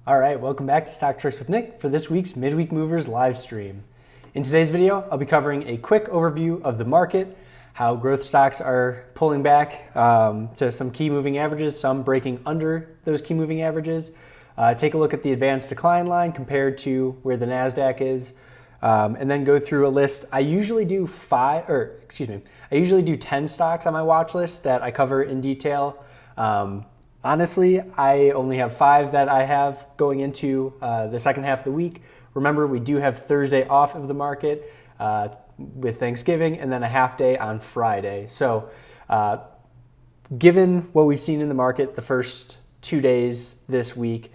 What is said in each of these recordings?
All right, welcome back to Stock Tricks with Nick for this week's Midweek Movers live stream. In today's video, I'll be covering a quick overview of the market, how growth stocks are pulling back to some key moving averages, some breaking under those key moving averages. Take a look at the advanced decline line compared to where the NASDAQ is, and then go through a list. I usually do 10 stocks on my watch list that I cover in detail. Honestly, I only have 5 that I have going into the second half of the week. Remember, we do have Thursday off of the market with Thanksgiving and then a half day on Friday. So given what we've seen in the market the first 2 days this week,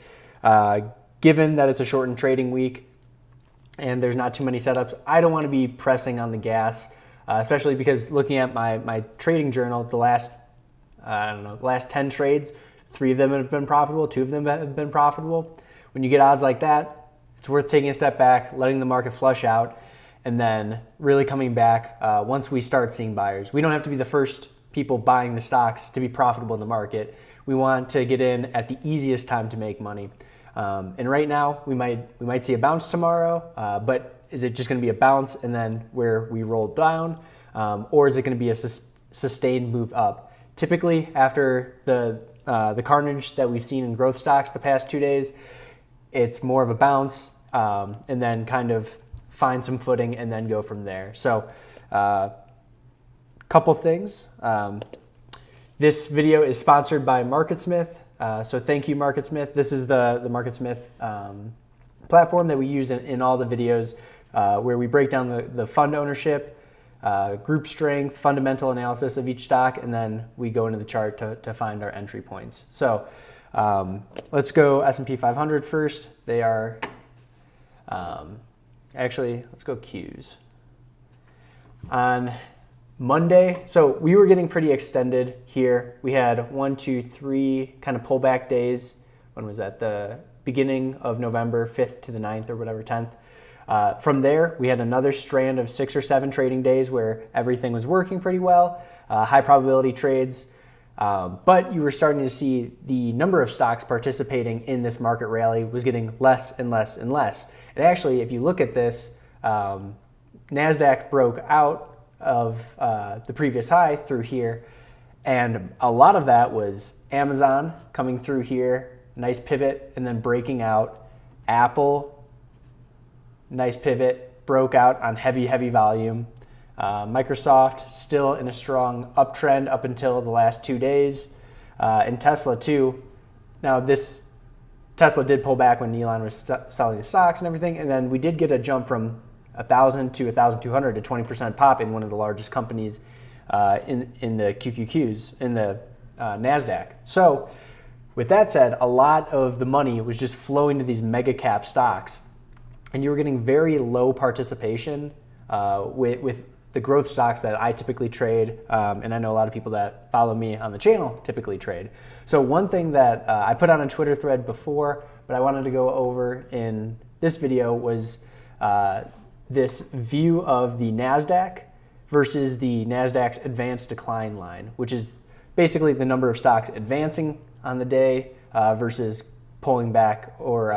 given that it's a shortened trading week and there's not too many setups, I don't want to be pressing on the gas, especially because looking at my trading journal, the last 10 trades, 3 of them have been profitable, 2 of them have been profitable. When you get odds like that, it's worth taking a step back, letting the market flush out, and then really coming back once we start seeing buyers. We don't have to be the first people buying the stocks to be profitable in the market. We want to get in at the easiest time to make money. And right now, we might see a bounce tomorrow, but is it just going to be a bounce and then where we roll down, or is it going to be a sustained move up? Typically, after the carnage that we've seen in growth stocks the past 2 days, it's more of a bounce and then kind of find some footing and then go from there. So couple things. This video is sponsored by MarketSmith. So thank you, MarketSmith. This is the MarketSmith platform that we use in all the videos where we break down the fund ownership, group strength, fundamental analysis of each stock, and then we go into the chart to find our entry points. So let's go S&P 500 first. They are, actually, let's go Qs. On Monday, so we were getting pretty extended here. We had 1, 2, 3 kind of pullback days. When was that? The beginning of November, 5th to the 9th or whatever, 10th. From there, we had another strand of 6 or 7 trading days where everything was working pretty well, high probability trades, but you were starting to see the number of stocks participating in this market rally was getting less and less and less. And actually, if you look at this, NASDAQ broke out of the previous high through here, and a lot of that was Amazon coming through here, nice pivot, and then breaking out. Apple, nice pivot, broke out on heavy volume. Microsoft still in a strong uptrend up until the last 2 days. And Tesla too. Now Tesla did pull back when Elon was selling the stocks and everything. And then we did get a jump from 1,000 to 1,200 to 20% pop in one of the largest companies in the QQQs, in the NASDAQ. So with that said, a lot of the money was just flowing to these mega cap stocks. And you were getting very low participation with the growth stocks that I typically trade, and I know a lot of people that follow me on the channel typically trade. So one thing that I put on a Twitter thread before, but I wanted to go over in this video was this view of the NASDAQ versus the NASDAQ's advanced decline line, which is basically the number of stocks advancing on the day versus pulling back or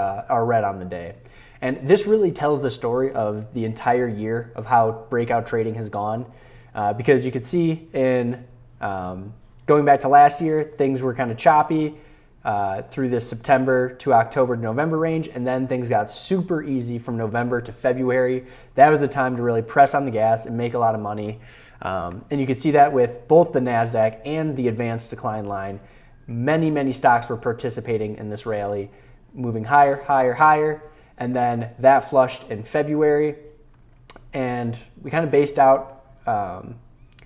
red on the day. And this really tells the story of the entire year of how breakout trading has gone, because you could see in going back to last year, things were kind of choppy through this September to October to November range, and then things got super easy from November to February. That was the time to really press on the gas and make a lot of money. And you could see that with both the NASDAQ and the advanced decline line. Many stocks were participating in this rally, moving higher. And then that flushed in February, and we kind of based out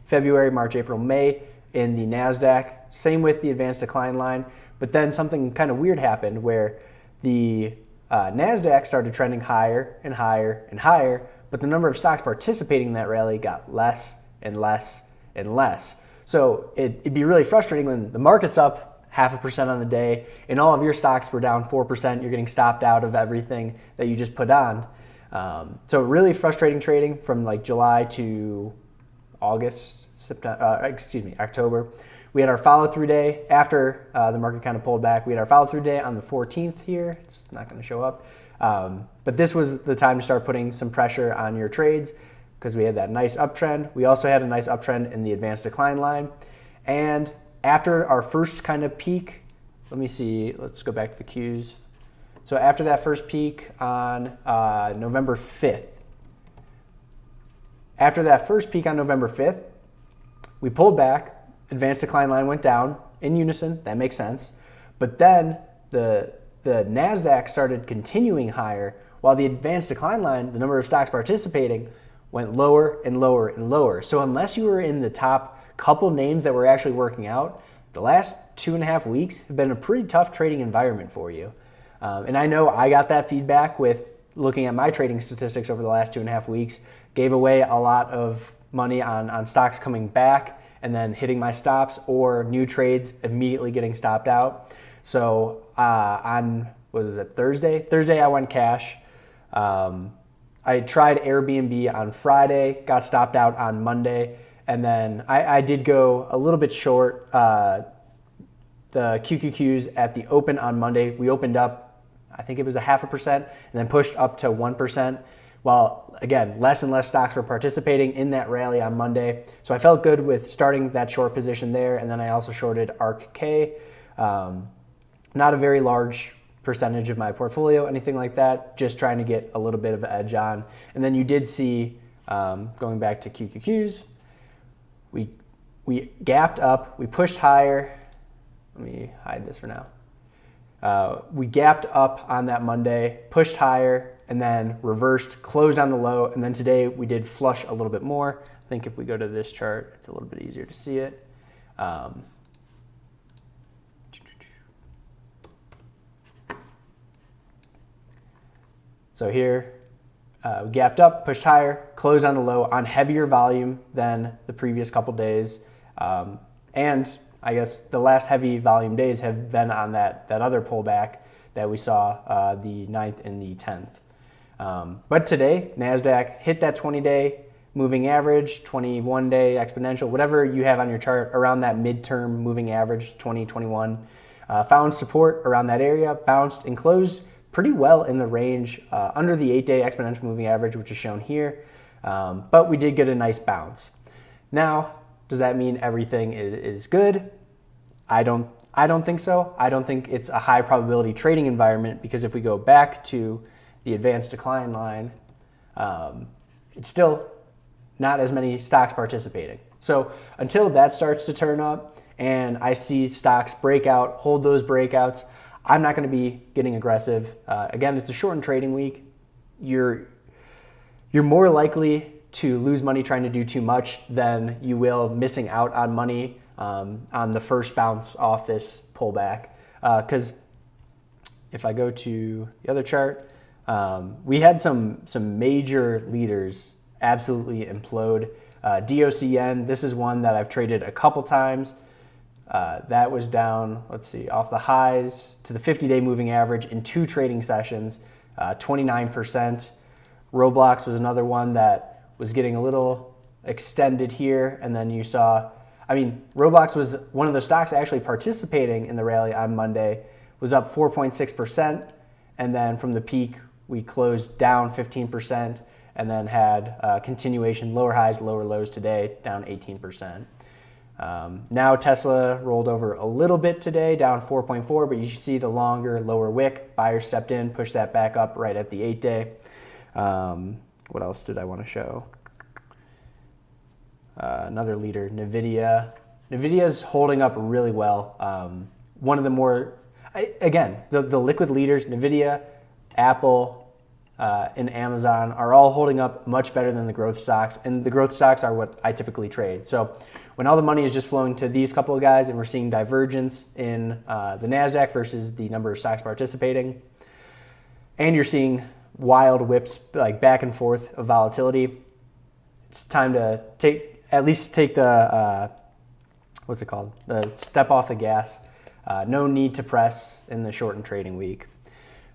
February, March, April, May in the NASDAQ. Same with the advanced decline line, but then something kind of weird happened where the NASDAQ started trending higher and higher, but the number of stocks participating in that rally got less and less and less. So it'd be really frustrating when the market's up 0.5% on the day, and all of your stocks were down 4%. You're getting stopped out of everything that you just put on. So really frustrating trading from like July to October, We had our follow-through day after the market kind of pulled back. We had our follow-through day on the 14th here. It's not going to show up. But this was the time to start putting some pressure on your trades because we had that nice uptrend. We also had a nice uptrend in the advanced decline line. And after our first kind of peak, let me see, let's go back to the Qs. So after that first peak on November 5th, we pulled back, advanced decline line went down in unison, that makes sense. But then the NASDAQ started continuing higher while the advanced decline line, the number of stocks participating, went lower and lower and lower. So unless you were in the top couple names that were actually working out, the last 2.5 weeks have been a pretty tough trading environment for you. And I know I got that feedback with looking at my trading statistics over the last 2.5 weeks, gave away a lot of money on stocks coming back and then hitting my stops, or new trades immediately getting stopped out. So on, what was it, Thursday? Thursday I went cash. I tried Airbnb on Friday, got stopped out on Monday, and then I did go a little bit short the QQQs at the open on Monday. We opened up, I think it was 0.5%, and then pushed up to 1%. While, again, less and less stocks were participating in that rally on Monday. So I felt good with starting that short position there, and then I also shorted ARK-K. Not a very large percentage of my portfolio, anything like that, just trying to get a little bit of an edge on. And then you did see, going back to QQQs, we gapped up, we pushed higher. Let me hide this for now. We gapped up on that Monday, pushed higher, and then reversed, closed on the low, and then today we did flush a little bit more. I think if we go to this chart, it's a little bit easier to see it. So here, we gapped up, pushed higher, closed on the low on heavier volume than the previous couple days. And I guess the last heavy volume days have been on that other pullback that we saw the 9th and the 10th. But today, NASDAQ hit that 20-day moving average, 21-day exponential, whatever you have on your chart around that midterm moving average, 2021. Found support around that area, bounced and closed pretty well in the range under the 8-day exponential moving average, which is shown here. But we did get a nice bounce. Now, does that mean everything is good? I don't think so. I don't think it's a high probability trading environment, because if we go back to the advanced decline line, it's still not as many stocks participating. So until that starts to turn up and I see stocks break out, hold those breakouts, I'm not going to be getting aggressive. Again, it's a shortened trading week. You're more likely to lose money trying to do too much than you will missing out on money on the first bounce off this pullback. Because if I go to the other chart, we had some major leaders absolutely implode. DOCN, this is one that I've traded a couple times. That was down, let's see, off the highs to the 50-day moving average in 2 trading sessions, 29%. Roblox was another one that was getting a little extended here, and then you saw, Roblox was one of the stocks actually participating in the rally on Monday, was up 4.6%, and then from the peak, we closed down 15%, and then had continuation, lower highs, lower lows today, down 18%. Now Tesla rolled over a little bit today, down 4.4, but you see the longer, lower wick. Buyers stepped in, pushed that back up right at the 8-day. What else did I want to show? Another leader, NVIDIA. NVIDIA's holding up really well. One of the more, the liquid leaders, NVIDIA, Apple, and Amazon are all holding up much better than the growth stocks. And the growth stocks are what I typically trade. So when all the money is just flowing to these couple of guys and we're seeing divergence in the NASDAQ versus the number of stocks participating, and you're seeing wild whips like back and forth of volatility, it's time to take the, the step off the gas. No need to press in the shortened trading week.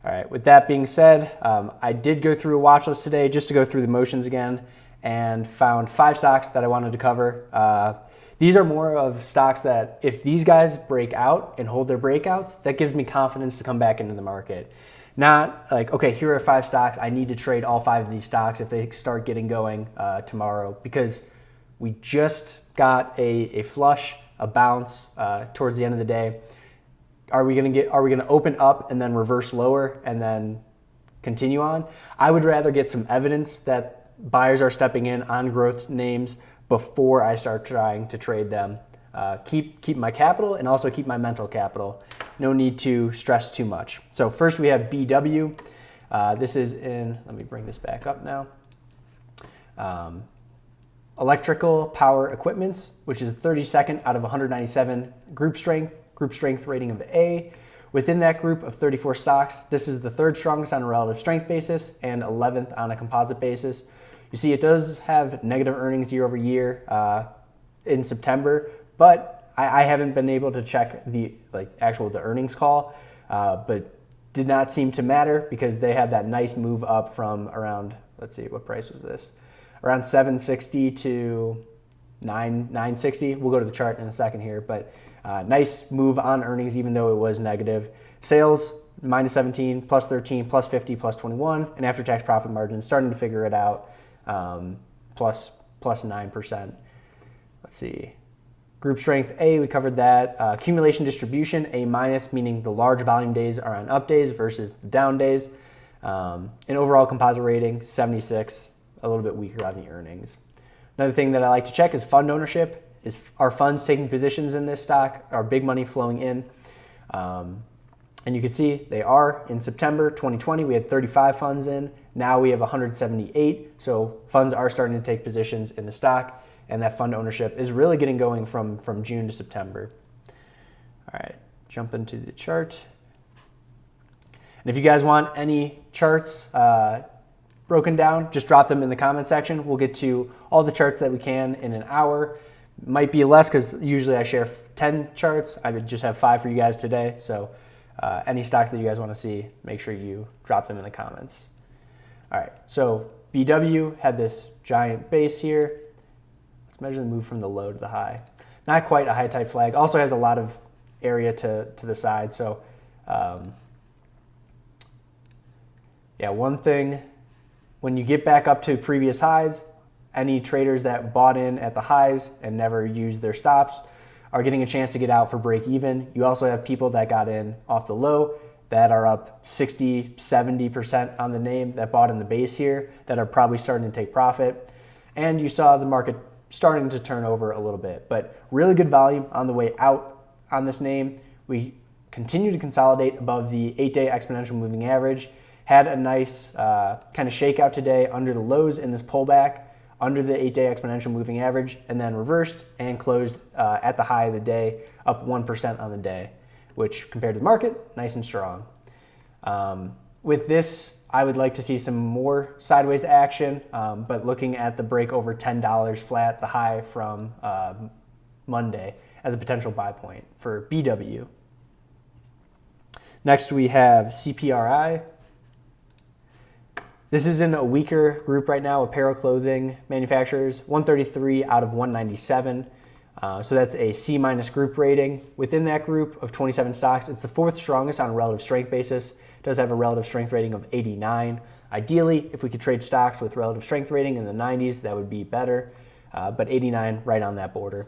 All right, with that being said, I did go through a watch list today just to go through the motions again, and found 5 stocks that I wanted to cover. These are more of stocks that if these guys break out and hold their breakouts, that gives me confidence to come back into the market. Not like, okay, here are 5 stocks. I need to trade all 5 of these stocks if they start getting going tomorrow, because we just got a flush, a bounce towards the end of the day. Are we gonna open up and then reverse lower and then continue on? I would rather get some evidence that buyers are stepping in on growth names before I start trying to trade them. Keep my capital and also keep my mental capital. No need to stress too much. So first we have BW. This is in, let me bring this back up now. Electrical power equipments, which is 32nd out of 197 group strength rating of A. Within that group of 34 stocks, this is the 3rd strongest on a relative strength basis and 11th on a composite basis. You see it does have negative earnings year over year in September, but I haven't been able to check the earnings call, but did not seem to matter because they had that nice move up from around, let's see, what price was this? Around 760 to 960. We'll go to the chart in a second here, but nice move on earnings even though it was negative. Sales minus 17, plus 13, plus 50, plus 21, and after-tax profit margin starting to figure it out, plus 9%. Let's see. Group strength A, we covered that. Accumulation distribution, A minus, meaning the large volume days are on up days versus the down days. And overall composite rating, 76, a little bit weaker on the earnings. Another thing that I like to check is fund ownership. Are funds taking positions in this stock? Are big money flowing in? And you can see they are. In September 2020, we had 35 funds in. Now we have 178. So funds are starting to take positions in the stock, and that fund ownership is really getting going from June to September. All right, jump into the chart. And if you guys want any charts broken down, just drop them in the comment section. We'll get to all the charts that we can in an hour. Might be less because usually I share 10 charts. I would just have 5 for you guys today. So any stocks that you guys want to see, make sure you drop them in the comments. All right, so BW had this giant base here. Let's measure the move from the low to the high. Not quite a high type flag. Also has a lot of area to the side. So yeah, one thing, when you get back up to previous highs, any traders that bought in at the highs and never used their stops are getting a chance to get out for break even. You also have people that got in off the low that are up 60, 70% on the name that bought in the base here that are probably starting to take profit. And you saw the market starting to turn over a little bit, but really good volume on the way out on this name. We continue to consolidate above the 8-day exponential moving average. Had a nice kind of shakeout today under the lows in this pullback, under the 8-day exponential moving average, and then reversed and closed at the high of the day, up 1% on the day, which compared to the market, nice and strong. With this, I would like to see some more sideways action, but looking at the break over $10 flat, the high from Monday, as a potential buy point for BW. Next, we have CPRI. This is in a weaker group right now, apparel clothing manufacturers, 133 out of 197. So that's a C- group rating. Within that group of 27 stocks, it's the 4th strongest on a relative strength basis. It does have a relative strength rating of 89. Ideally, if we could trade stocks with relative strength rating in the 90s, that would be better. But 89 right on that border.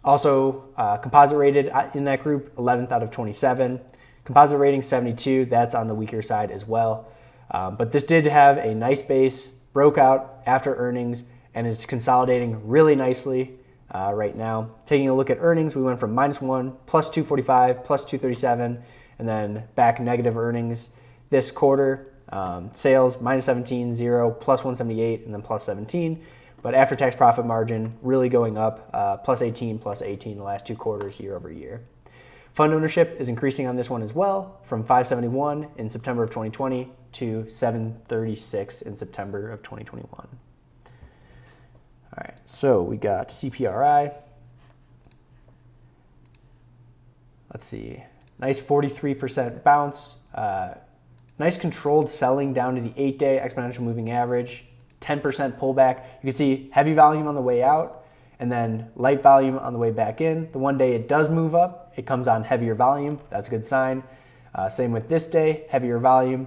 Also, composite rated in that group, 11th out of 27. Composite rating 72, that's on the weaker side as well. But this did have a nice base, broke out after earnings, and is consolidating really nicely right now. Taking a look at earnings, we went from -1, plus 245, plus 237, and then back negative earnings this quarter. Sales, -17, 0, plus 178, and then plus 17. But after-tax profit margin really going up, plus 18, plus 18 the last 2 quarters year over year. Fund ownership is increasing on this one as well, from 571 in September of 2020 to 736 in September of 2021. All right, so we got CPRI. Let's see, nice 43% bounce. Nice controlled selling down to the 8-day exponential moving average, 10% pullback. You can see heavy volume on the way out, and then light volume on the way back in. The one day it does move up, it comes on heavier volume. That's a good sign. Same with this day, heavier volume.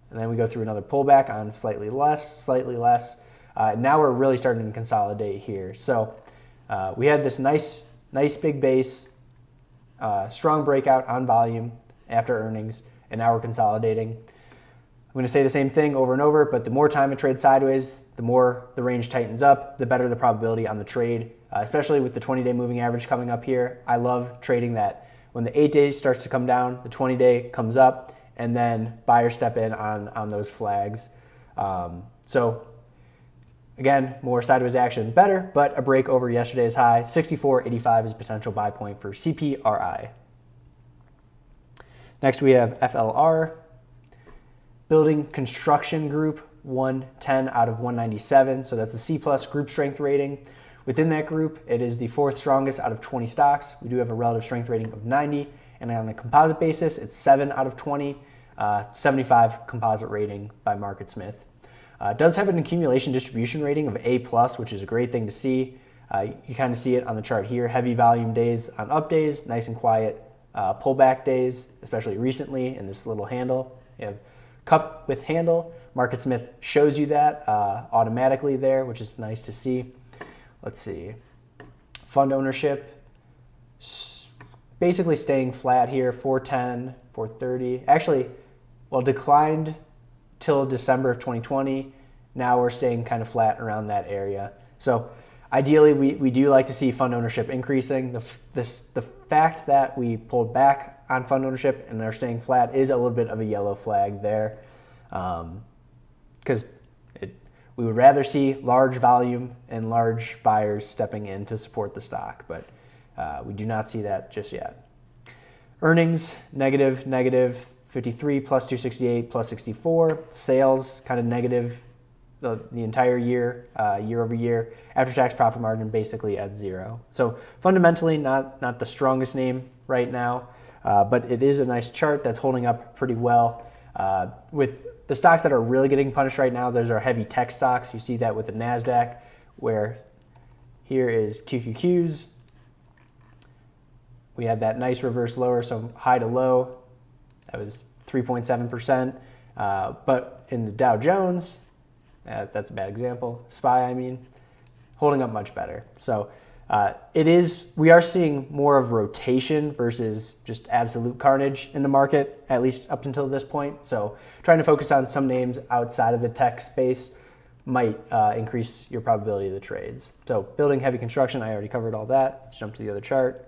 And then we go through another pullback on slightly less. Now we're really starting to consolidate here. So we had this nice big base, strong breakout on volume after earnings, and now we're consolidating. I'm going to say the same thing over and over, but the more time it trades sideways, the more the range tightens up, the better the probability on the trade, especially with the 20-day moving average coming up here. I love trading that when the 8-day starts to come down, the 20-day comes up, and then buyers step in on those flags. So again, more sideways action, better, but a break over yesterday's high. 64.85 is a potential buy point for CPRI. Next, we have FLR, Building Construction Group, 110 out of 197. So that's a C+ group strength rating. Within that group, it is the 4th strongest out of 20 stocks. We do have a relative strength rating of 90. And on a composite basis, it's 7 out of 20, 75 composite rating by MarketSmith. It does have an accumulation distribution rating of A+, which is a great thing to see. You kind of see it on the chart here. Heavy volume days on up days, nice and quiet pullback days, especially recently in this little handle. You have cup with handle. MarketSmith shows you that automatically there, which is nice to see. Let's see. Fund ownership, basically staying flat here, 410, 430. Actually, well, declined till December of 2020. Now we're staying kind of flat around that area. So ideally, we do like to see fund ownership increasing. The fact that we pulled back on fund ownership and are staying flat is a little bit of a yellow flag there, because we would rather see large volume and large buyers stepping in to support the stock, but we do not see that just yet. Earnings, negative 53, plus 268, plus 64. Sales, kind of negative the entire year, year over year. After-tax profit margin basically at 0. So fundamentally not the strongest name right now, but it is a nice chart that's holding up pretty well. With the stocks that are really getting punished right now, those are heavy tech stocks. You see that with the NASDAQ, where here is QQQs. We had that nice reverse lower, so high to low. That was 3.7%. But in the Dow Jones, that's a bad example. SPY, I mean, holding up much better. So we are seeing more of rotation versus just absolute carnage in the market, at least up until this point. So trying to focus on some names outside of the tech space might increase your probability of the trades. So building, heavy construction, I already covered all that. Let's jump to the other chart.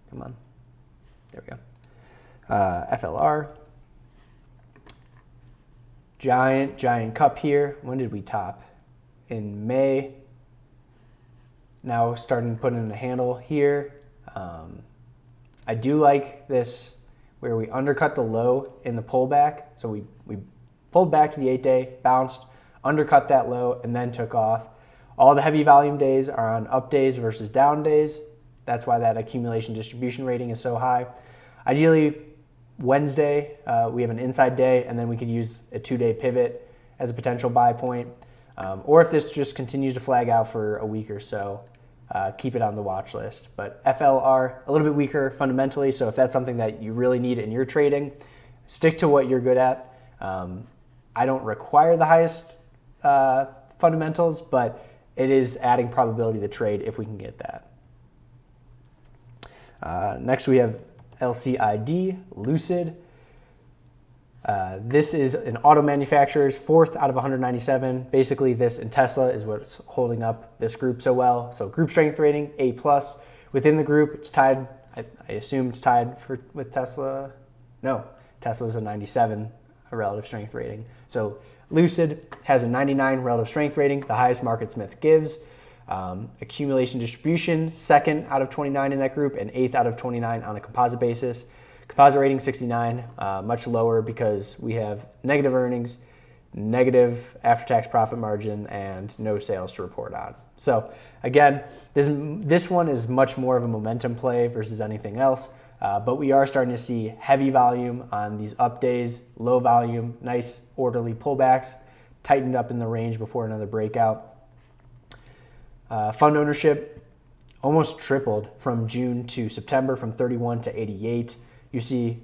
Come on. There we go. FLR. Giant cup here. When did we top? In May. Now starting to put in a handle here. I do like this where we undercut the low in the pullback. So we pulled back to the 8-day, bounced, undercut that low, and then took off. All the heavy volume days are on up days versus down days. That's why that accumulation distribution rating is so high. Ideally, Wednesday, we have an inside day, and then we could use a 2-day pivot as a potential buy point. Or if this just continues to flag out for a week or so, keep it on the watch list. But FLR, a little bit weaker fundamentally, so if that's something that you really need in your trading, stick to what you're good at. I don't require the highest fundamentals, but it is adding probability to the trade if we can get that. Next we have LCID, Lucid. This is an auto manufacturer's 4th out of 197. Basically, this and Tesla is what's holding up this group so well. So group strength rating, A+. Within the group, it's tied, I assume it's tied with Tesla. No, Tesla's a 97 relative strength rating. So Lucid has a 99 relative strength rating, the highest MarketSmith gives. Accumulation distribution, 2nd out of 29 in that group, and 8th out of 29 on a composite basis. Composite rating 69, much lower because we have negative earnings, negative after-tax profit margin, and no sales to report on. So again, this one is much more of a momentum play versus anything else, but we are starting to see heavy volume on these up days, low volume, nice orderly pullbacks, tightened up in the range before another breakout. Fund ownership almost tripled from June to September, from 31 to 88. You see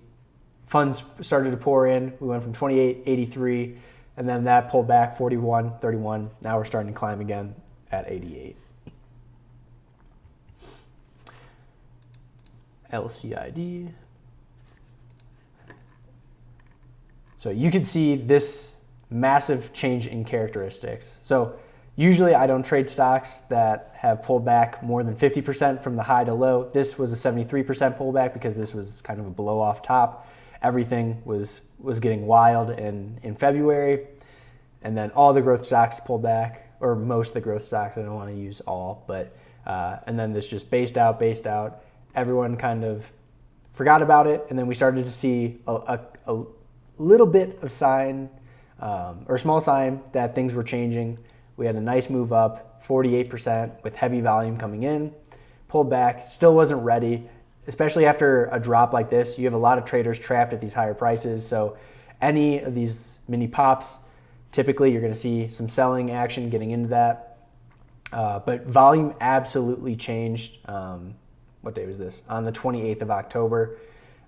funds started to pour in. We went from 28, 83, and then that pulled back 41, 31. Now we're starting to climb again at 88. LCID. So you can see this massive change in characteristics. So usually I don't trade stocks that have pulled back more than 50% from the high to low. This was a 73% pullback because this was kind of a blow off top. Everything was getting wild in February. And then all the growth stocks pulled back, or most of the growth stocks. I don't want to use all, but and then this just based out. Everyone kind of forgot about it. And then we started to see a little bit of sign, or small sign, that things were changing. We had a nice move up, 48% with heavy volume coming in, pulled back, still wasn't ready, especially after a drop like this. You have a lot of traders trapped at these higher prices. So any of these mini pops, typically you're going to see some selling action getting into that. But volume absolutely changed. What day was this? On the 28th of October.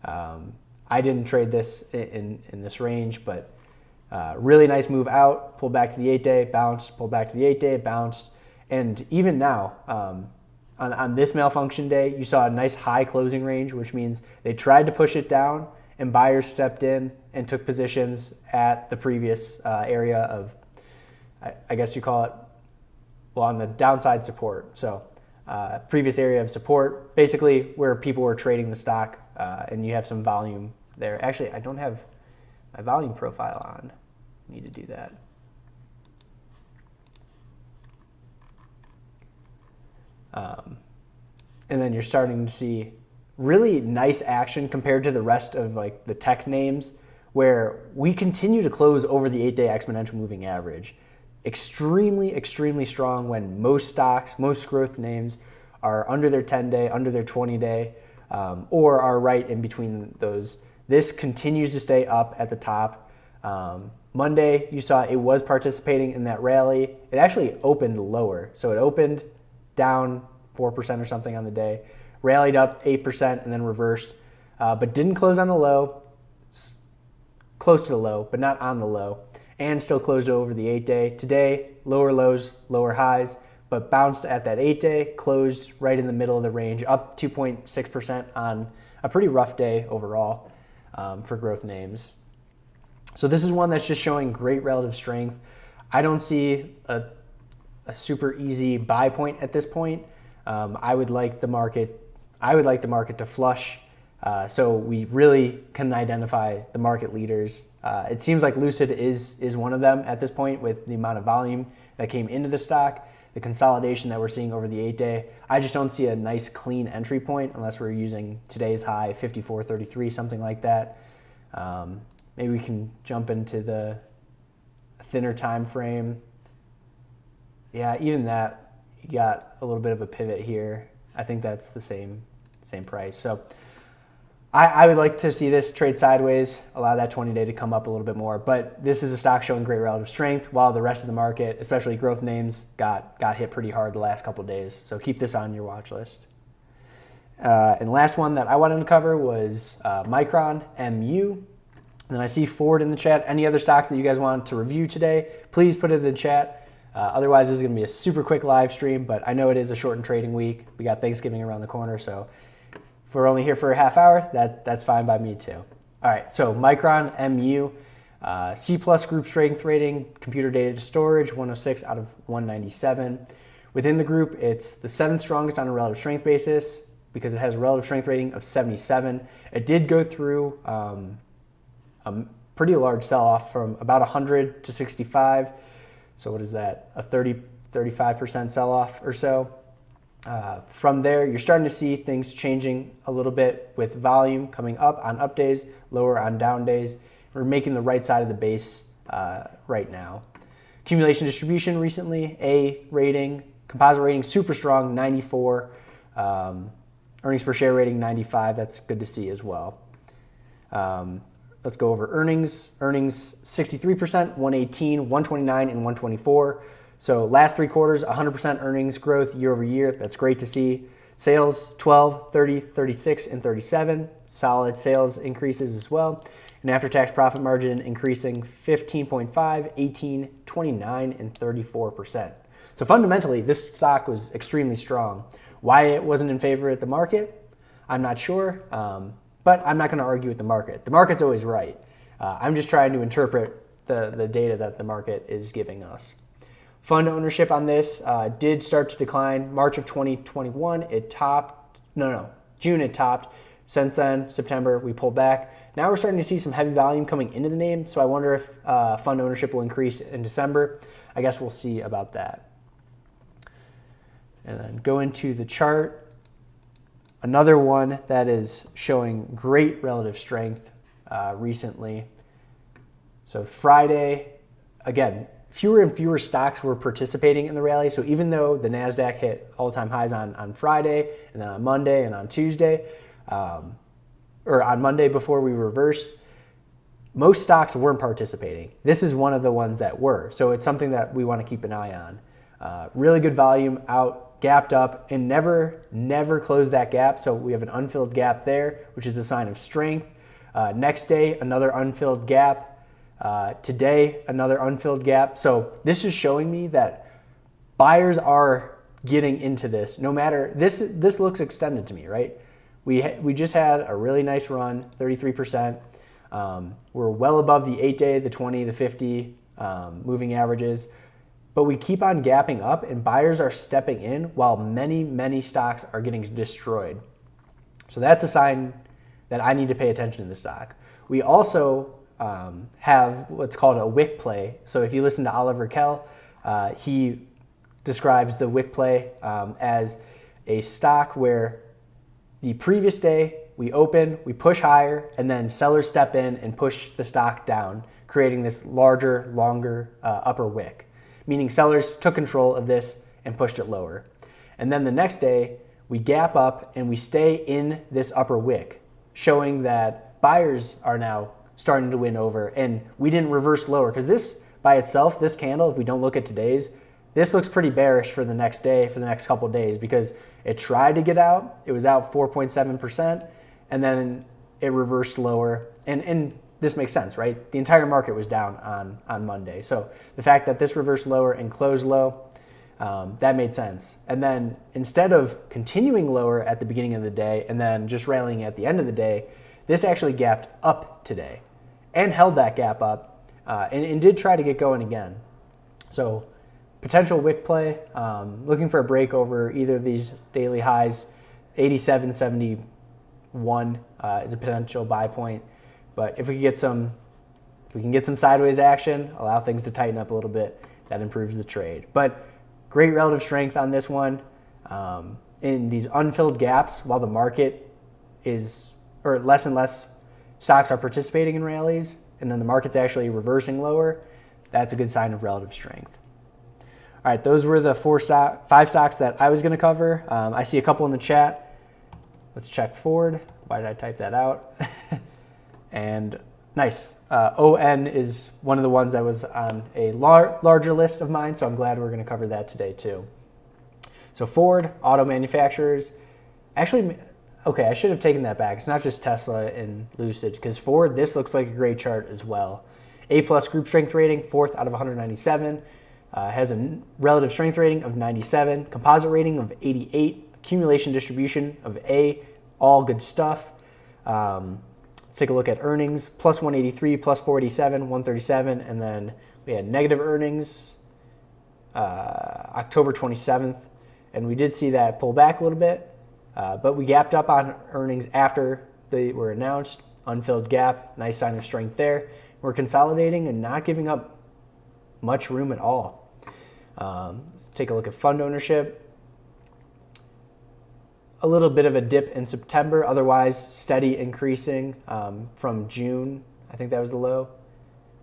I didn't trade this in this range, but really nice move out, pulled back to the 8-day, bounced, pulled back to the 8-day, bounced. And even now, on this malfunction day, you saw a nice high closing range, which means they tried to push it down and buyers stepped in and took positions at the previous area of, I guess you call it, well, on the downside support. So previous area of support, basically where people were trading the stock, and you have some volume there. Actually, I don't have my volume profile on. I need to do that. And then you're starting to see really nice action compared to the rest of like the tech names, where we continue to close over the 8-day exponential moving average. Extremely strong when most stocks, most growth names are under their 10-day, under their 20-day, or are right in between those. This continues to stay up at the top. Monday, you saw it was participating in that rally. It actually opened lower. So it opened down 4% or something on the day, rallied up 8% and then reversed, but didn't close on the low, close to the low, but not on the low, and still closed over the 8-day. Today, lower lows, lower highs, but bounced at that 8-day, closed right in the middle of the range, up 2.6% on a pretty rough day overall for growth names. So this is one that's just showing great relative strength. I don't see a super easy buy point at this point. I would like the market to flush, so we really can identify the market leaders. It seems like Lucid is one of them at this point with the amount of volume that came into the stock, the consolidation that we're seeing over the 8-day. I just don't see a nice clean entry point unless we're using today's high, 54.33, something like that. Maybe we can jump into the thinner time frame. Yeah, even that, you got a little bit of a pivot here. I think that's the same price. So I would like to see this trade sideways, allow that 20-day to come up a little bit more. But this is a stock showing great relative strength, while the rest of the market, especially growth names, got hit pretty hard the last couple of days. So keep this on your watch list. And the last one that I wanted to cover was Micron, MU. And then I see Ford in the chat. Any other stocks that you guys want to review today, please put it in the chat. Otherwise, this is going to be a super quick live stream, but I know it is a shortened trading week. We got Thanksgiving around the corner, so if we're only here for a half hour, that's fine by me too. All right, so Micron, MU, C+ group strength rating, computer data storage, 106 out of 197. Within the group, it's the 7th strongest on a relative strength basis because it has a relative strength rating of 77. It did go through a pretty large sell-off from about 100 to 65. So what is that? A 35% sell-off or so. From there, you're starting to see things changing a little bit with volume coming up on up days, lower on down days. We're making the right side of the base right now. Accumulation distribution recently, A rating, composite rating super strong, 94. Earnings per share rating, 95. That's good to see as well. Let's go over earnings. Earnings 63%, 118, 129, and 124. So last 3 quarters, 100% earnings growth year over year. That's great to see. Sales 12, 30, 36, and 37. Solid sales increases as well. And after-tax profit margin increasing 15.5, 18, 29, and 34%. So fundamentally, this stock was extremely strong. Why it wasn't in favor at the market, I'm not sure, but I'm not going to argue with the market. The market's always right. I'm just trying to interpret the data that the market is giving us. Fund ownership on this did start to decline. March of 2021, it topped. June it topped. Since then, September, we pulled back. Now we're starting to see some heavy volume coming into the name, so I wonder if fund ownership will increase in December. I guess we'll see about that. And then go into the chart. Another one that is showing great relative strength recently. So Friday, again, fewer and fewer stocks were participating in the rally. So even though the NASDAQ hit all-time highs on Friday, and then on Monday and on Tuesday, or on Monday before we reversed, most stocks weren't participating. This is one of the ones that were. So it's something that we want to keep an eye on. Really good volume out, gapped up, and never closed that gap. So we have an unfilled gap there, which is a sign of strength. Next day, another unfilled gap. Today, another unfilled gap. So this is showing me that buyers are getting into this. No matter, this looks extended to me, right? We just had a really nice run, 33%. We're well above the 8-day, the 20, the 50 moving averages. But we keep on gapping up, and buyers are stepping in while many stocks are getting destroyed. So that's a sign that I need to pay attention to the stock. We also have what's called a Wick play. So if you listen to Oliver Kell, he describes the Wick play as a stock where the previous day we open, we push higher, and then sellers step in and push the stock down, creating this larger, longer upper wick, meaning sellers took control of this and pushed it lower. And then the next day, we gap up and we stay in this upper wick, showing that buyers are now starting to win over, and we didn't reverse lower, because this by itself, this candle, if we don't look at today's, this looks pretty bearish for the next day, for the next couple of days, because it tried to get out. It was out 4.7%, and then it reversed lower. And this makes sense, right? The entire market was down on Monday. So the fact that this reversed lower and closed low, that made sense. And then instead of continuing lower at the beginning of the day and then just rallying at the end of the day, this actually gapped up today and held that gap up and did try to get going again. So potential wick play, looking for a break over either of these daily highs. 87.71 is a potential buy point. But if we can get some sideways action, allow things to tighten up a little bit, that improves the trade. But great relative strength on this one. In these unfilled gaps, while the market is, or less and less stocks are participating in rallies, and then the market's actually reversing lower, that's a good sign of relative strength. All right, those were the 5 stocks that I was going to cover. I see a couple in the chat. Let's check Ford. Why did I type that out? And nice. ON is one of the ones that was on a larger list of mine, so I'm glad we're going to cover that today too. So Ford, auto manufacturers. Actually, okay, I should have taken that back. It's not just Tesla and Lucid, because Ford, this looks like a great chart as well. A+ group strength rating, 4th out of 197. Has a relative strength rating of 97, composite rating of 88, accumulation distribution of A, all good stuff. Let's take a look at earnings, plus 183, plus 487, 137, and then we had negative earnings October 27th, and we did see that pull back a little bit, but we gapped up on earnings after they were announced. Unfilled gap, nice sign of strength there. We're consolidating and not giving up much room at all. Let's take a look at fund ownership. A little bit of a dip in September, otherwise steady increasing from June. I think that was the low.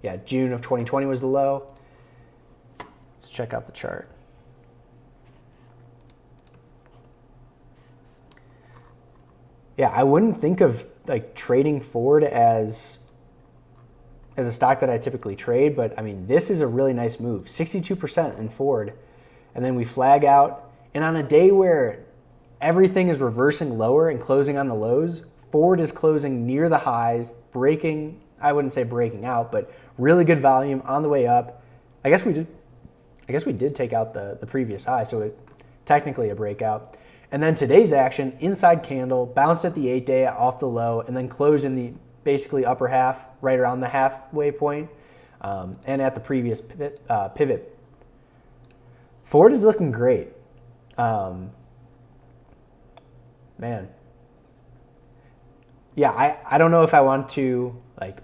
Yeah, June of 2020 was the low. Let's check out the chart. Yeah, I wouldn't think of like trading Ford as as a stock that I typically trade, but I mean, this is a really nice move. 62% in Ford. And then we flag out. And on a day where everything is reversing lower and closing on the lows, Ford is closing near the highs, breaking, I wouldn't say breaking out, but really good volume on the way up. I guess we did take out the previous high, so it technically a breakout. And then today's action, inside candle, bounced at the 8-day off the low, and then closed in the basically upper half, right around the halfway point, and at the previous pivot. Ford is looking great. Man. Yeah, I don't know if I want to, like,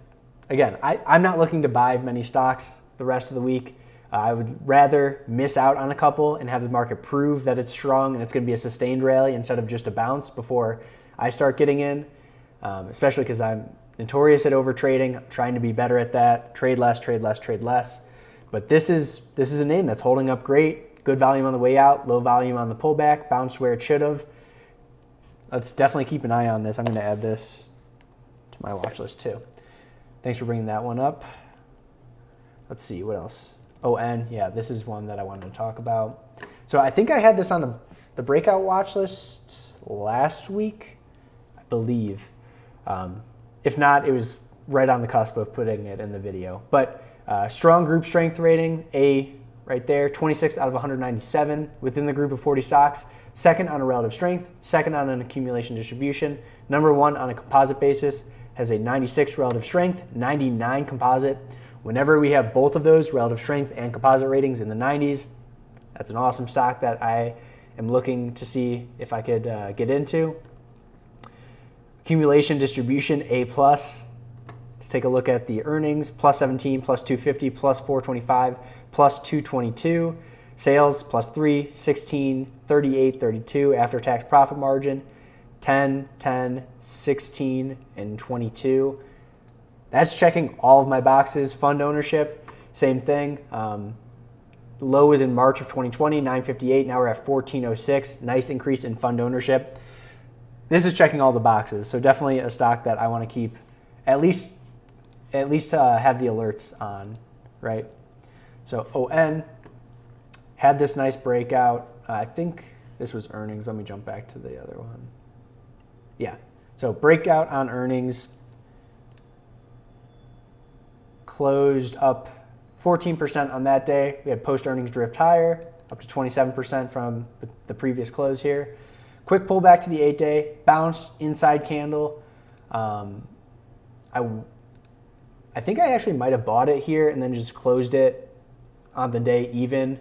again, I'm not looking to buy many stocks the rest of the week. I would rather miss out on a couple and have the market prove that it's strong and it's going to be a sustained rally instead of just a bounce before I start getting in, especially because I'm notorious at overtrading. I'm trying to be better at that. Trade less, trade less, trade less. But this is a name that's holding up great. Good volume on the way out, low volume on the pullback, bounced where it should have. Let's definitely keep an eye on this. I'm going to add this to my watch list too. Thanks for bringing that one up. Let's see, what else? ON, yeah, this is one that I wanted to talk about. So I think I had this on the breakout watch list last week, I believe. If not, it was right on the cusp of putting it in the video. But strong group strength rating, A right there, 26 out of 197 within the group of 40 stocks. Second on a relative strength, second on an accumulation distribution. Number one on a composite basis, has a 96 relative strength, 99 composite. Whenever we have both of those, relative strength and composite ratings in the 90s, that's an awesome stock that I am looking to see if I could get into. Accumulation distribution, A+. Let's take a look at the earnings, plus 17, plus 250, plus 425, plus 222. Sales, plus 3, 16, 38, 32. After-tax profit margin, 10, 10, 16, and 22. That's checking all of my boxes. Fund ownership, same thing. Low is in March of 2020, 958. Now we're at 1406. Nice increase in fund ownership. This is checking all the boxes. So definitely a stock that I want to keep at least have the alerts on, right? So ON had this nice breakout. I think this was earnings. Let me jump back to the other one. Yeah. So breakout on earnings. Closed up 14% on that day. We had post-earnings drift higher, up to 27% from the previous close here. Quick pullback to the 8-day, bounced inside candle. I think I actually might have bought it here and then just closed it on the day even,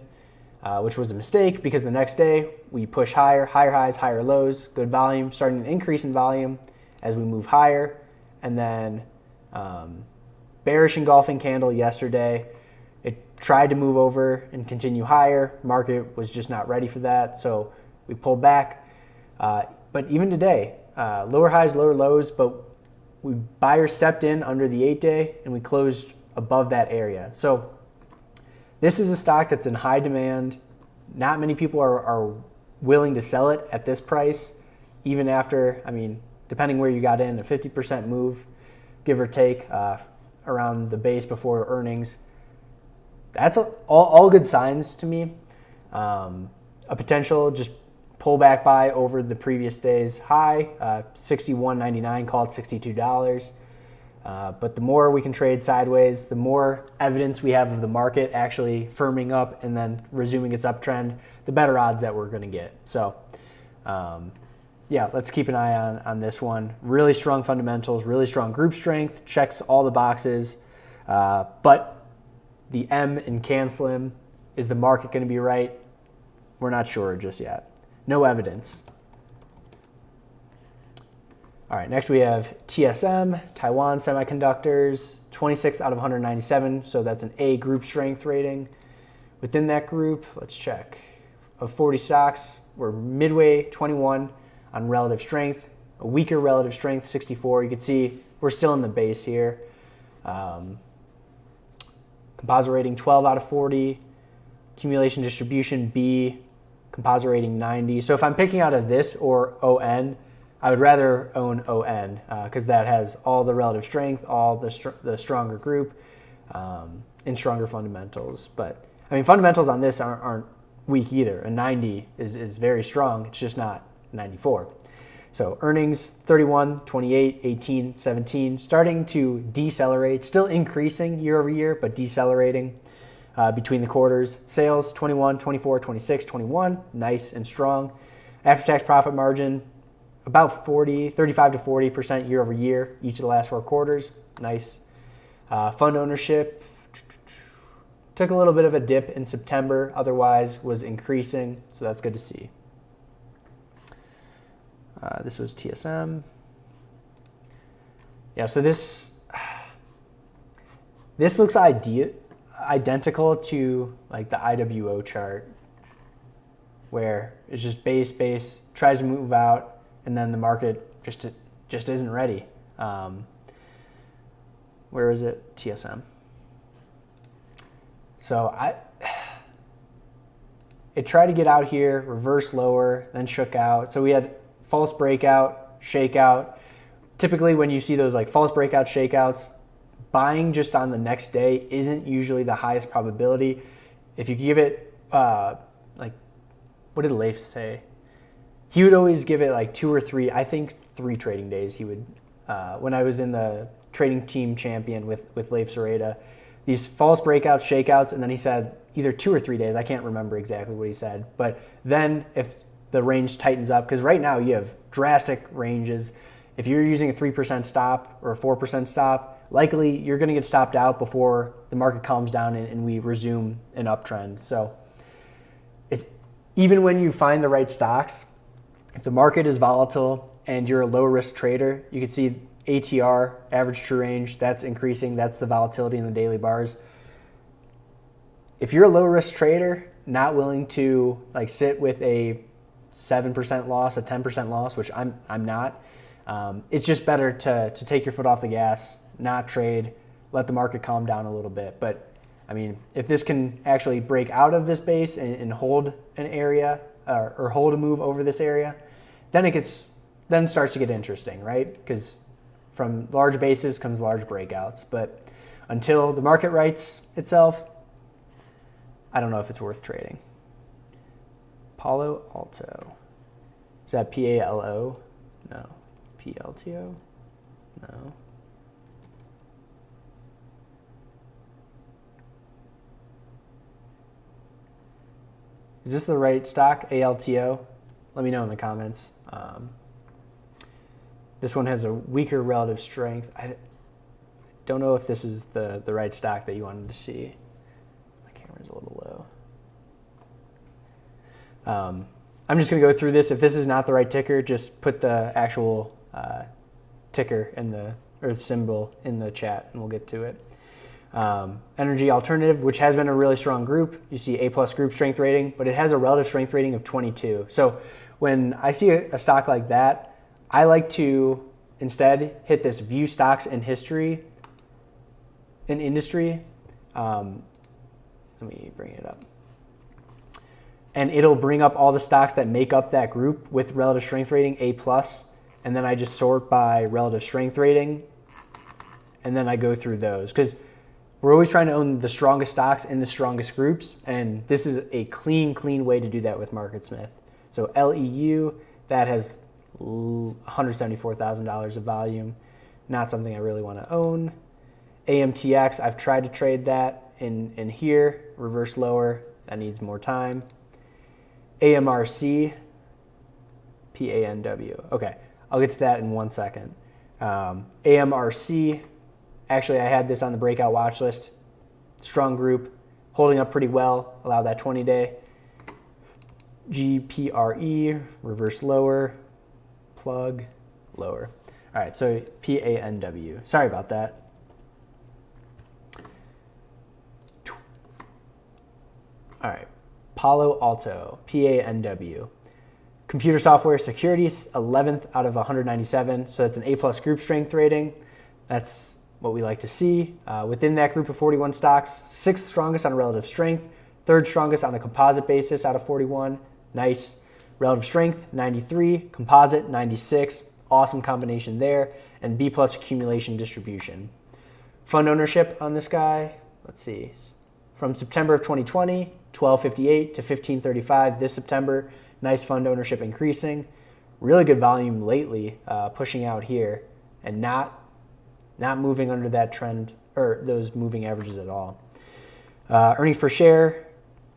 which was a mistake because the next day we push higher highs, higher lows, good volume, starting to increase in volume as we move higher, and then bearish engulfing candle yesterday. It tried to move over and continue higher. Market was just not ready for that, so we pulled back. But even today, lower highs, lower lows, but buyer stepped in under the 8-day and we closed above that area. So this is a stock that's in high demand. Not many people are willing to sell it at this price, even after, I mean, depending where you got in, a 50% move, give or take, around the base before earnings. That's all good signs to me. A potential just pullback buy over the previous day's high, $61.99, call it $62. But the more we can trade sideways, the more evidence we have of the market actually firming up and then resuming its uptrend, the better odds that we're going to get. So, yeah, let's keep an eye on this one. Really strong fundamentals, really strong group strength, checks all the boxes. But the M in CanSlim, is the market going to be right? We're not sure just yet. No evidence. All right, next we have TSM, Taiwan Semiconductors, 26 out of 197, so that's an A group strength rating. Within that group, let's check. Of 40 stocks, we're midway 21 on relative strength, a weaker relative strength, 64. You can see we're still in the base here. Composite rating 12 out of 40, accumulation distribution B, composite rating 90. So if I'm picking out of this or ON, I would rather own ON because that has all the relative strength, all the stronger group, and stronger fundamentals. But I mean, fundamentals on this aren't weak either. A 90 is very strong. It's just not 94. So earnings 31, 28, 18, 17, starting to decelerate, still increasing year over year, but decelerating between the quarters. Sales 21, 24, 26, 21, nice and strong. After-tax profit margin about 35 to 40% year over year, each of the last 4 quarters, nice. Fund ownership took a little bit of a dip in September, otherwise was increasing, so that's good to see. This was TSM. Yeah, so this looks identical to like the IWO chart, where it's just base, tries to move out, and then the market just isn't ready. Where is it? TSM. So it tried to get out here, reverse lower, then shook out. So we had false breakout, shakeout. Typically when you see those like false breakout, shakeouts, buying just on the next day isn't usually the highest probability. If you give it, like, what did Leif say? He would always give it like 2 or 3, I think 3 trading days he would. When I was in the trading team champion with Leif Sereda, these false breakouts, shakeouts, and then he said either 2 or 3 days. I can't remember exactly what he said. But then if the range tightens up, because right now you have drastic ranges. If you're using a 3% stop or a 4% stop, likely you're going to get stopped out before the market calms down and we resume an uptrend. So even when you find the right stocks, if the market is volatile and you're a low risk trader, you can see ATR, average true range, that's increasing. That's the volatility in the daily bars. If you're a low risk trader, not willing to like sit with a 7% loss, a 10% loss, which I'm not, it's just better to take your foot off the gas, not trade, let the market calm down a little bit. But I mean, if this can actually break out of this base and hold an area or hold a move over this area, then it starts to get interesting, right? Because from large bases comes large breakouts. But until the market rights itself, I don't know if it's worth trading. Palo Alto. Is that PALO? No. PLTO? No. Is this the right stock? ALTO? Let me know in the comments. This one has a weaker relative strength. I don't know if this is the right stock that you wanted to see. My camera's a little low. I'm just going to go through this. If this is not the right ticker, just put the actual ticker or symbol in the chat and we'll get to it. Energy Alternative, which has been a really strong group. You see A+ group strength rating, but it has a relative strength rating of 22. So when I see a stock like that, I like to instead hit this view stocks in history, in industry. Let me bring it up. And it'll bring up all the stocks that make up that group with relative strength rating A+. And then I just sort by relative strength rating. And then I go through those. Because we're always trying to own the strongest stocks in the strongest groups. And this is a clean way to do that with MarketSmith. So LEU, that has $174,000 of volume. Not something I really want to own. AMTX, I've tried to trade that in here. Reverse lower, that needs more time. AMRC, PANW. Okay, I'll get to that in 1 second. AMRC, actually I had this on the Breakout watch list. Strong group, holding up pretty well. Allow that 20-day. GPRE, reverse lower, plug, lower. All right, so PANW. Sorry about that. All right. Palo Alto, PANW. Computer software securities, 11th out of 197. So that's an A+ group strength rating. That's what we like to see. Within that group of 41 stocks, 6th strongest on relative strength, 3rd strongest on a composite basis out of 41. Nice. Relative strength, 93. Composite, 96. awesome combination there, and B plus accumulation distribution. Fund ownership on this guy, let's see, from September of 2020, 1258 to 1535 this September. Nice fund ownership increasing. Really good volume lately, pushing out here and not moving under that trend or those moving averages at all. Earnings per share,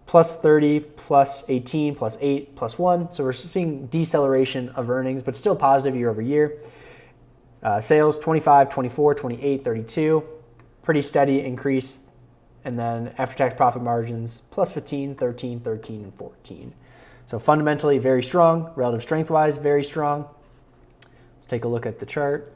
plus 30, plus 18, plus 8, plus 1. So we're seeing deceleration of earnings, but still positive year over year. Sales, 25, 24, 28, 32. Pretty steady increase. And then after-tax profit margins, plus 15, 13, 13, and 14. So fundamentally very strong. Relative strength-wise, very strong. Let's take a look at the chart.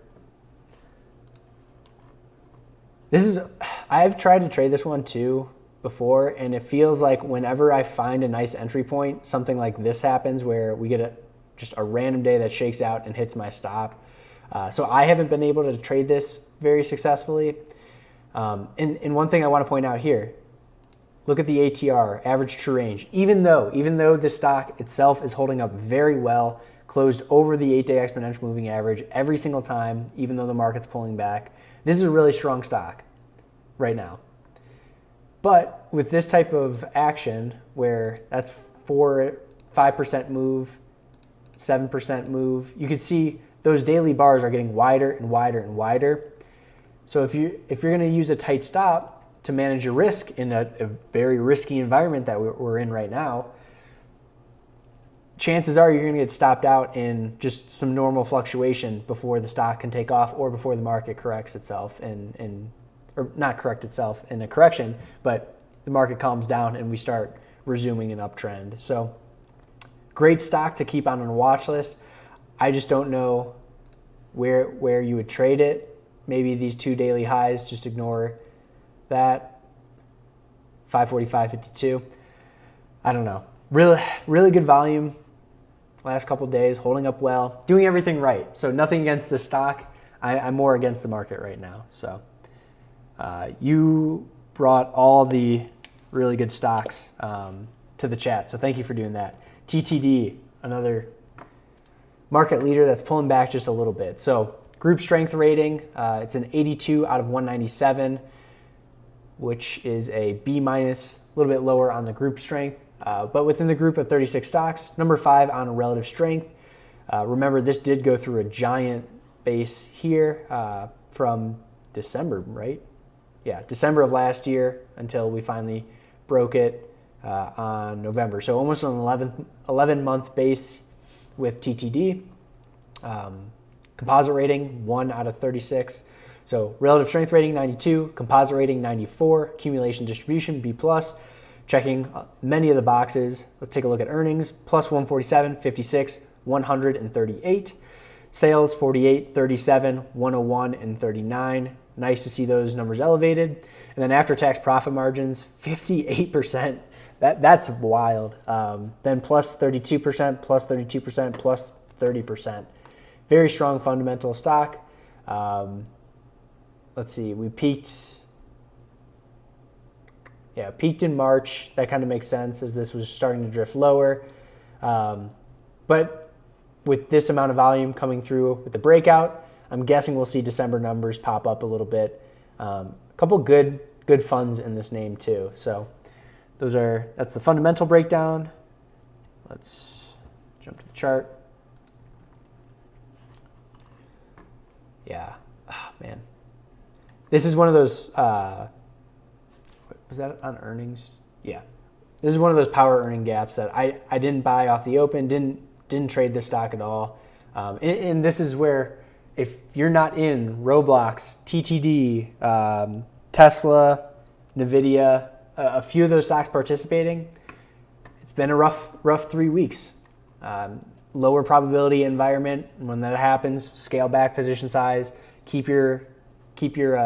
I've tried to trade this one too before, and it feels like whenever I find a nice entry point, something like this happens where we get just a random day that shakes out and hits my stop. So I haven't been able to trade this very successfully. And one thing I want to point out here, look at the ATR, average true range. Even though the stock itself is holding up very well, closed over the 8-day exponential moving average every single time, even though the market's pulling back. This is a really strong stock right now. But with this type of action, where that's 5% move, 7% move, you can see those daily bars are getting wider and wider and wider. So if you're going to use a tight stop to manage your risk in a very risky environment that we're in right now, chances are you're going to get stopped out in just some normal fluctuation before the stock can take off or before the market corrects itself or not correct itself in a correction, but the market calms down and we start resuming an uptrend. So great stock to keep on a watch list. I just don't know where you would trade it. Maybe these 2 daily highs, just ignore that. 545.52. I don't know. Really good volume last couple days, holding up well, doing everything right. So nothing against the stock. I'm more against the market right now. So you brought all the really good stocks to the chat. So thank you for doing that. TTD, another market leader that's pulling back just a little bit. So group strength rating, it's an 82 out of 197, which is a B minus, a little bit lower on the group strength. But within the group of 36 stocks, number 5 on relative strength. Remember, this did go through a giant base here from December, right? Yeah, December of last year until we finally broke it on November. So almost an 11-month base with TTD. Composite rating, 1 out of 36. So relative strength rating, 92. Composite rating, 94. Accumulation distribution, B+. Checking many of the boxes. Let's take a look at earnings. Plus 147, 56, 138. Sales, 48, 37, 101, and 39. Nice to see those numbers elevated. And then after-tax profit margins, 58%. That's wild. Then plus 32%, plus 32%, plus 30%. Very strong fundamental stock. Let's see, we peaked in March. That kind of makes sense as this was starting to drift lower. But with this amount of volume coming through with the breakout, I'm guessing we'll see December numbers pop up a little bit. A couple good funds in this name too. So that's the fundamental breakdown. Let's jump to the chart. Yeah, man. This is one of those, was that on earnings? Yeah. This is one of those power earning gaps that I didn't buy off the open, didn't trade this stock at all. And this is where if you're not in Roblox, TTD, Tesla, NVIDIA, a few of those stocks participating, it's been a rough 3 weeks. Lower probability environment. When that happens, scale back position size, keep your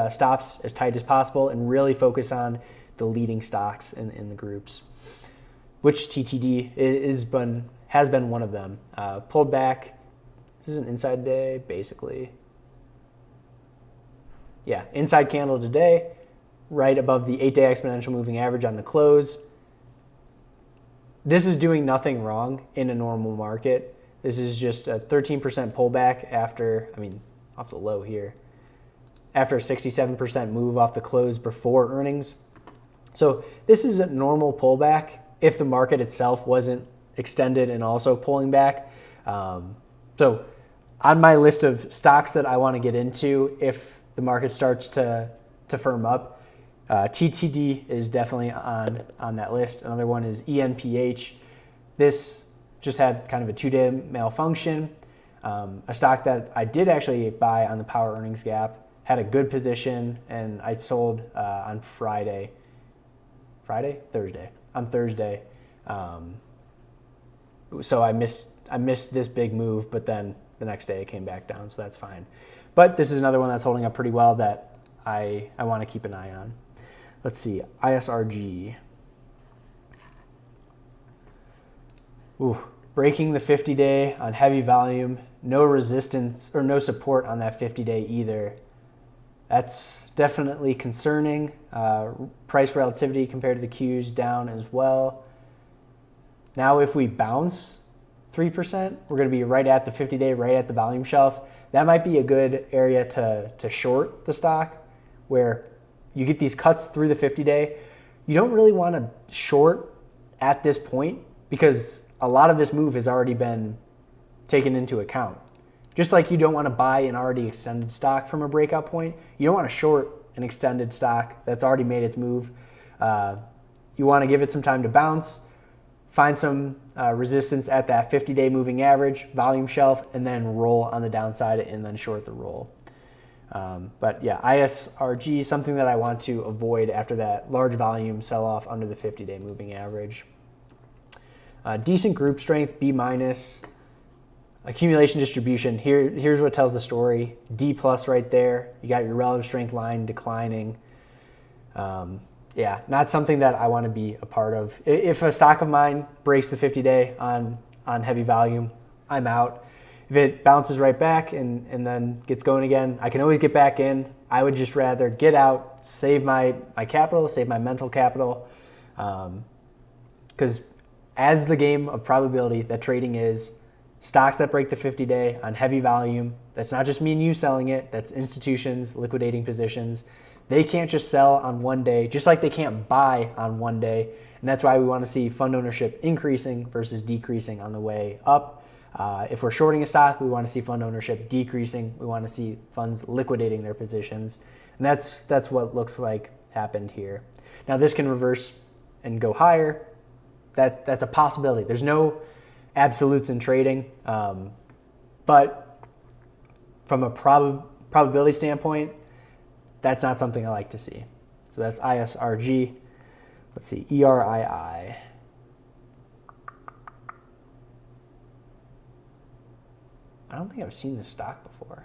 stops as tight as possible, and really focus on the leading stocks in the groups, which TTD has been one of them. Pulled back. This is an inside day, basically. Yeah, inside candle today, right above the 8-day exponential moving average on the close. This is doing nothing wrong in a normal market. This is just a 13% pullback after, off the low here, after a 67% move off the close before earnings. So this is a normal pullback if the market itself wasn't extended and also pulling back. So on my list of stocks that I want to get into if the market starts to firm up, TTD is definitely on that list. Another one is ENPH. This just had kind of a 2-day malfunction. A stock that I did actually buy on the power earnings gap, had a good position, and I sold on Thursday. So I missed this big move, but then the next day it came back down, so that's fine. But this is another one that's holding up pretty well that I want to keep an eye on. Let's see, ISRG. Ooh, breaking the 50-day on heavy volume, no resistance or no support on that 50-day either. That's definitely concerning. Price relativity compared to the Qs down as well. Now if we bounce 3%, we're going to be right at the 50-day, right at the volume shelf. That might be a good area to short the stock, where you get these cuts through the 50-day. You don't really want to short at this point because a lot of this move has already been taken into account. Just like you don't want to buy an already extended stock from a breakout point, you don't want to short an extended stock that's already made its move. You want to give it some time to bounce, find some resistance at that 50-day moving average, volume shelf, and then roll on the downside and then short the roll. But yeah, ISRG, something that I want to avoid after that large volume sell-off under the 50-day moving average. Decent group strength, B-. Accumulation distribution, here's what tells the story. D+ right there. You got your relative strength line declining. Yeah, not something that I want to be a part of. If a stock of mine breaks the 50-day on heavy volume, I'm out. If it bounces right back and then gets going again, I can always get back in. I would just rather get out, save my capital, save my mental capital. Because as the game of probability that trading is, stocks that break the 50-day on heavy volume, that's not just me and you selling it, that's institutions liquidating positions. They can't just sell on one day, just like they can't buy on one day. And that's why we want to see fund ownership increasing versus decreasing on the way up. If we're shorting a stock, we want to see fund ownership decreasing. We want to see funds liquidating their positions. And that's what looks like happened here. Now this can reverse and go higher. That's a possibility. There's no absolutes in trading. But from a probability standpoint, that's not something I like to see. So that's ISRG. Let's see, ERII. I don't think I've seen this stock before.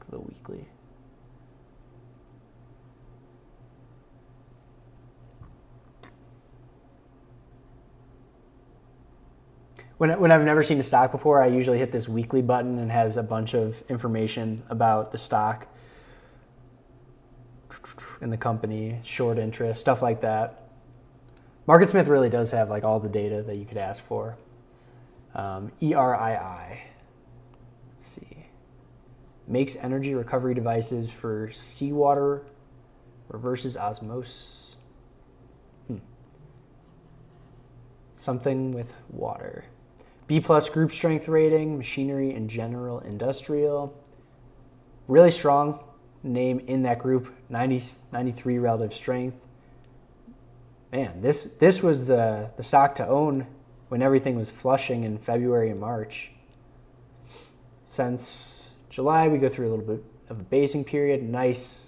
The weekly. When I've never seen a stock before, I usually hit this weekly button and has a bunch of information about the stock and the company, short interest, stuff like that. MarketSmith really does have like all the data that you could ask for. ERII. Let's see. Makes energy recovery devices for seawater, reverses osmosis. Something with water. B+ group strength rating, machinery and general industrial. Really strong name in that group, 93 relative strength. Man, this was the stock to own when everything was flushing in February and March. Since July, we go through a little bit of a basing period. Nice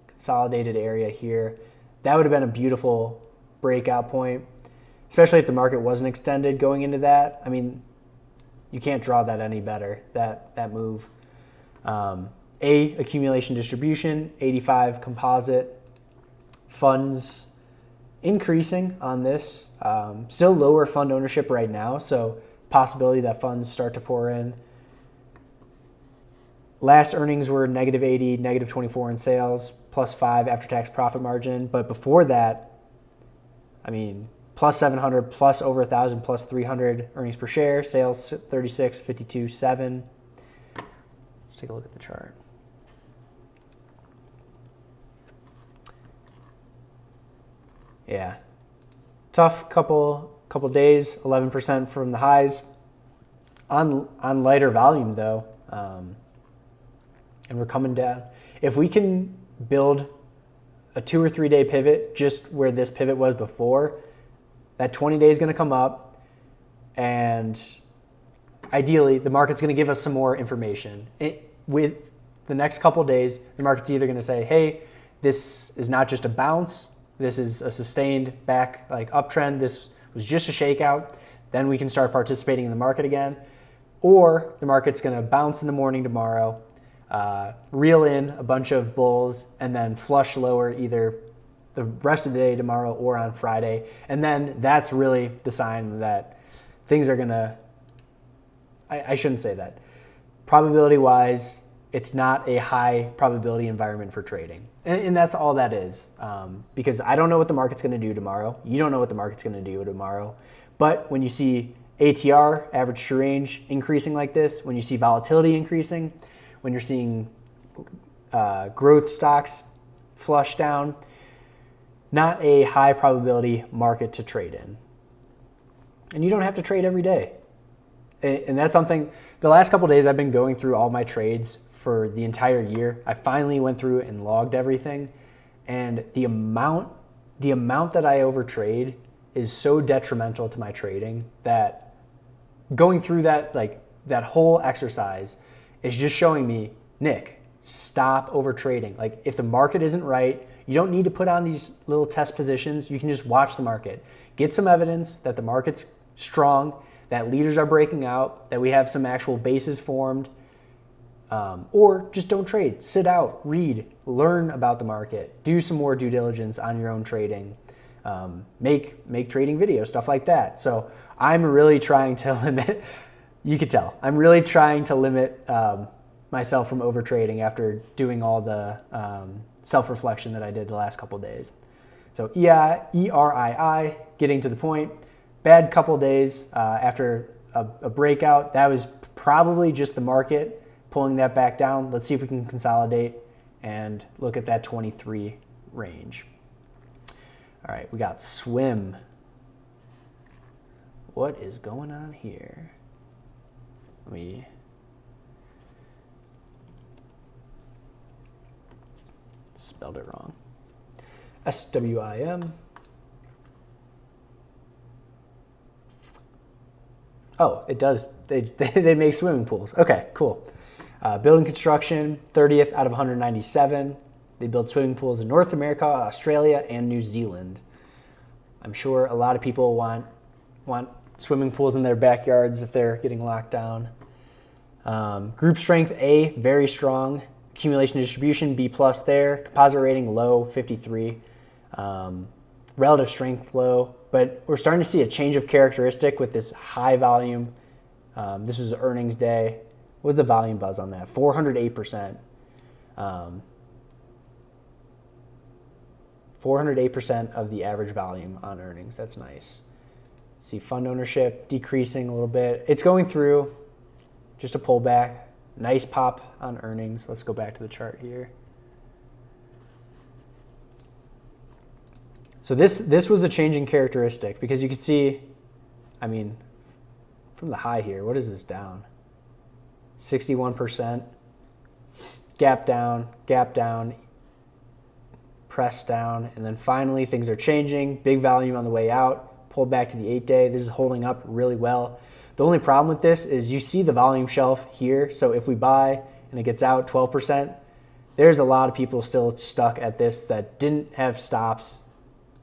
consolidated area here. That would have been a beautiful breakout point, especially if the market wasn't extended going into that. I mean, you can't draw that any better, that move. Accumulation distribution, 85 composite. Funds increasing on this. Still lower fund ownership right now, so possibility that funds start to pour in. Last earnings were -80, -24 in sales, +5 after-tax profit margin. But before that, I mean, plus 700, plus over 1,000, plus 300 earnings per share, sales 36, 52, 7. Let's take a look at the chart. Yeah, tough couple days, 11% from the highs. On lighter volume though, and we're coming down. If we can build a 2 or 3 day pivot just where this pivot was before, that 20 day is going to come up, and ideally the market's going to give us some more information. With the next couple days, the market's either going to say, hey, this is not just a bounce, this is a sustained back like uptrend, this was just a shakeout, then we can start participating in the market again. Or the market's going to bounce in the morning tomorrow, reel in a bunch of bulls, and then flush lower either the rest of the day tomorrow or on Friday. And then that's really the sign that things are going to, I shouldn't say that. Probability-wise, it's not a high probability environment for trading. And that's all that is. Because I don't know what the market's going to do tomorrow. You don't know what the market's going to do tomorrow. But when you see ATR, average true range, increasing like this, when you see volatility increasing, when you're seeing growth stocks flush down, not a high probability market to trade in. And you don't have to trade every day. And that's something, the last couple of days I've been going through all my trades for the entire year. I finally went through and logged everything. And the amount that I overtrade is so detrimental to my trading that going through that, like that whole exercise is just showing me, Nick, stop over trading. Like if the market isn't right, you don't need to put on these little test positions. You can just watch the market. Get some evidence that the market's strong, that leaders are breaking out, that we have some actual bases formed, or just don't trade. Sit out, read, learn about the market, do some more due diligence on your own trading, make trading videos, stuff like that. So I'm really trying to limit, you could tell, I'm really trying to limit myself from overtrading after doing all the self-reflection that I did the last couple of days. So ERII, getting to the point, bad couple days after a breakout. That was probably just the market pulling that back down. Let's see if we can consolidate and look at that 23 range. All right, we got swim. What is going on here? Let me spelled it wrong. SWIM. Oh, it does. They make swimming pools. Okay, cool. Building construction, 30th out of 197. They build swimming pools in North America, Australia, and New Zealand. I'm sure a lot of people want swimming pools in their backyards if they're getting locked down. Group strength A, very strong. Accumulation distribution B+ there. Composite rating low, 53. Relative strength low. But we're starting to see a change of characteristic with this high volume. This was earnings day. What was the volume buzz on that? 408%. 408% of the average volume on earnings. That's nice. See fund ownership decreasing a little bit. It's going through just a pullback. Nice pop on earnings. Let's go back to the chart here. So this was a changing characteristic because you can see, I mean, from the high here, what is this down? 61%. Gap down, press down, and then finally things are changing. Big volume on the way out, pulled back to the 8-day. This is holding up really well. The only problem with this is you see the volume shelf here. So if we buy and it gets out 12%, there's a lot of people still stuck at this that didn't have stops,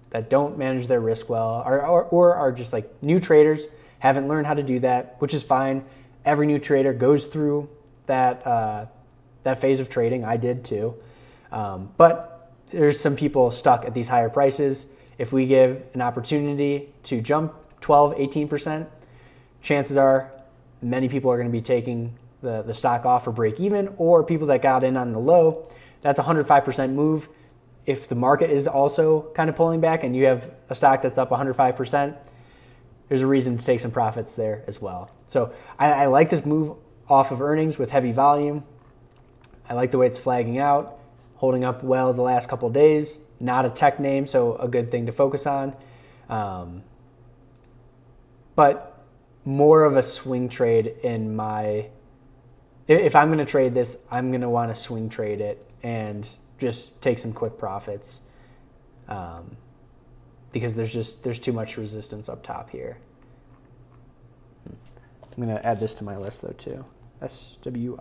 that don't manage their risk well, or are just like new traders, haven't learned how to do that, which is fine. Every new trader goes through that phase of trading. I did too. But there's some people stuck at these higher prices. If we give an opportunity to jump 12, 18%, chances are many people are going to be taking the stock off for break even, or people that got in on the low. That's a 105% move. if the market is also kind of pulling back and you have a stock that's up 105%, there's a reason to take some profits there as well. So I like this move off of earnings with heavy volume. I like the way it's flagging out, holding up well the last couple of days. Not a tech name, so a good thing to focus on. But more of a swing trade in my... If I'm going to trade this, I'm going to want to swing trade it and just take some quick profits, because there's too much resistance up top here. I'm going to add this to my list though too. SWIM.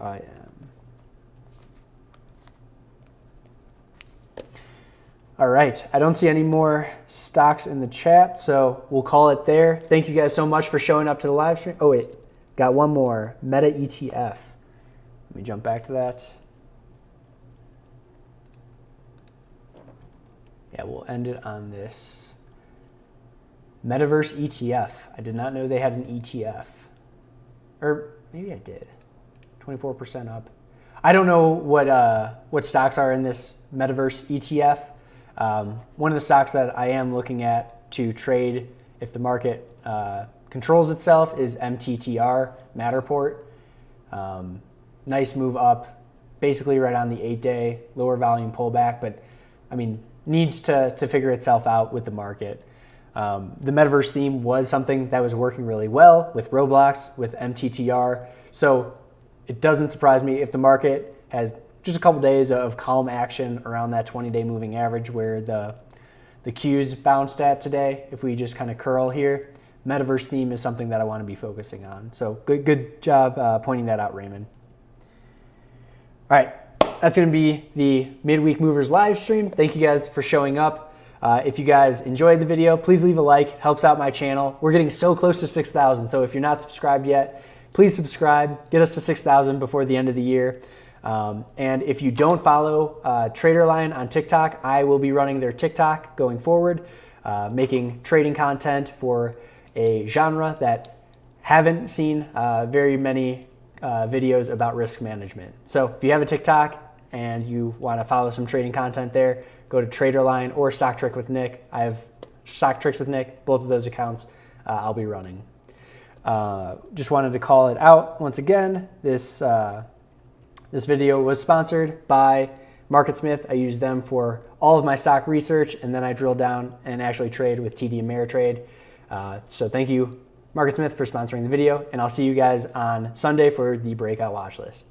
All right, I don't see any more stocks in the chat, so we'll call it there. Thank you guys so much for showing up to the live stream. Oh wait, got one more, Meta ETF. Let me jump back to that. Yeah, we'll end it on this. Metaverse ETF. I did not know they had an ETF. Or maybe I did. 24% up. I don't know what stocks are in this Metaverse ETF. One of the stocks that I am looking at to trade if the market controls itself is MTTR, Matterport. Nice move up, basically right on the 8-day, lower volume pullback, but I mean, needs to figure itself out with the market. The metaverse theme was something that was working really well with Roblox, with MTTR. So it doesn't surprise me if the market has just a couple days of calm action around that 20-day moving average where the Qs bounced at today. If we just kind of curl here, metaverse theme is something that I want to be focusing on. So good job pointing that out, Raymond. All right, that's going to be the Midweek Movers live stream. Thank you guys for showing up. If you guys enjoyed the video, please leave a like. Helps out my channel. We're getting so close to 6,000, so if you're not subscribed yet, please subscribe. Get us to 6,000 before the end of the year. And if you don't follow Traderline on TikTok, I will be running their TikTok going forward, making trading content for a genre that haven't seen very many videos about risk management. So if you have a TikTok and you want to follow some trading content there, go to Traderline or Stock Trick with Nick. I have Stock Tricks with Nick, both of those accounts I'll be running. Just wanted to call it out once again. This video was sponsored by MarketSmith. I use them for all of my stock research, and then I drill down and actually trade with TD Ameritrade. So thank you, MarketSmith, for sponsoring the video, and I'll see you guys on Sunday for the Breakout watch list.